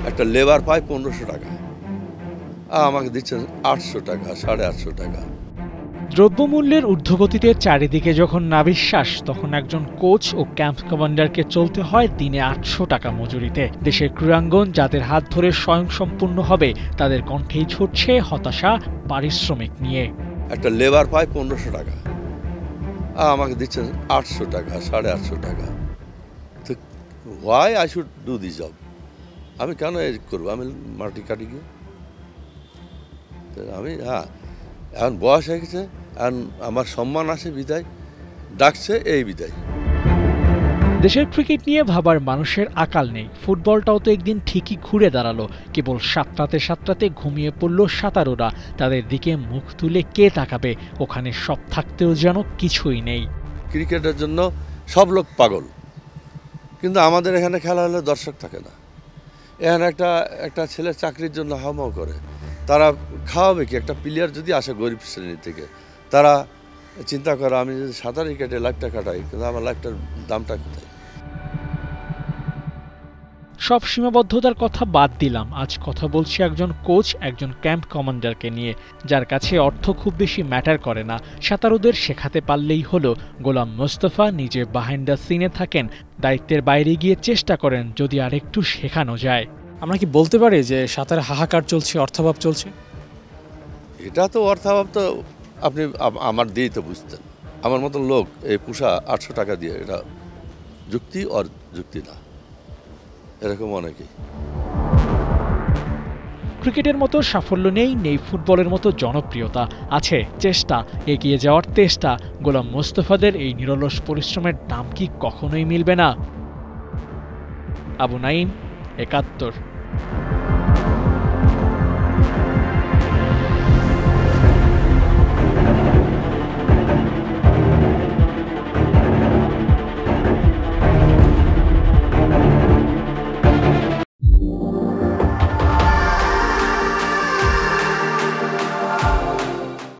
একটা লেবার পায় 1500 টাকা, আমাকে দিচ্ছেন 800 টাকা, 850 টাকা। দ্রব্যমূল্যের ঊর্ধ্বগতিতে চারিদিকে যখন নাভিশ্বাস, তখন একজন কোচ ও ক্যাম্প কমান্ডারকে চলতে হয় দিনে 800 টাকা মজুরিতে। দেশের ক্রীড়াঙ্গন যাদের হাত ধরে স্বয়ংসম্পূর্ণ হবে, তাদের কণ্ঠেই ঝরছে হতাশা পারিশ্রমিক নিয়ে। একটা লেবার পায় 1500 টাকা, আমাকে দিচ্ছেন 800 টাকা, 850 টাকা। তো why I should do this job? আমি কেন করবো? আমি মাটি কাটি গিয়ে আমি এখন বয়স হয়ে গেছে, এখন আমার সম্মান আসে বিদায়, ডাকছে এই বিদায়। দেশের ক্রিকেট নিয়ে ভাবার মানুষের আকাল নেই। ফুটবলটাও তো একদিন ঠিকই ঘুরে দাঁড়ালো। কেবল সাতটাতে ঘুমিয়ে পড়ল সাঁতারুরা। তাদের দিকে মুখ তুলে কে তাকাবে? ওখানে সব থাকতেও যেন কিছুই নেই। ক্রিকেটের জন্য সব লোক পাগল, কিন্তু আমাদের এখানে খেলা হলে দর্শক থাকে না। এখানে একটা ছেলে চাকরির জন্য হাওমাও করে, তারা খাওয়াবে কি? একটা প্লেয়ার যদি আসে গরিব শ্রেণী থেকে, তারা চিন্তা করে আমি যদি সাঁতার কেটে লাইফটা কাটাই, কিন্তু আমার লাইফটার দামটা কোথায়? সব সীমাবদ্ধতার কথা বাদ দিলাম, আজ কথা বলছি একজন কোচ, একজন ক্যাম্প কমান্ডারকে নিয়ে, যার কাছে অর্থ খুব বেশি ম্যাটার করে না। সাঁতারুদের শেখাতে পারলেই হলো। গোলাম মোস্তফা নিজে বিহাইন্ড দ্য সিনে থাকেন, দায়িত্বের বাইরে গিয়ে চেষ্টা করেন যদি আরেকটু শেখানো যায়। আমরা কি বলতে পারি যে সাঁতারে হাহাকার চলছে, অর্থাভাব চলছে? এটা তো অর্থাভাব তো আপনি আমার দিয়েই তো বুঝতেন। আমার মতন লোক এই পুষা 800 টাকা দিয়ে, এটা যুক্তি আর যুক্তি না, এরকম অনেকেই। ক্রিকেটের মতো সাফল্য নেই ফুটবলের মতো জনপ্রিয়তা। আছে চেষ্টা, এগিয়ে যাওয়ার চেষ্টা। গোলাম মোস্তফাদের এই নিরলস পরিশ্রমের দাম কি কখনোই মিলবে না? আবু নাঈম, ৭১।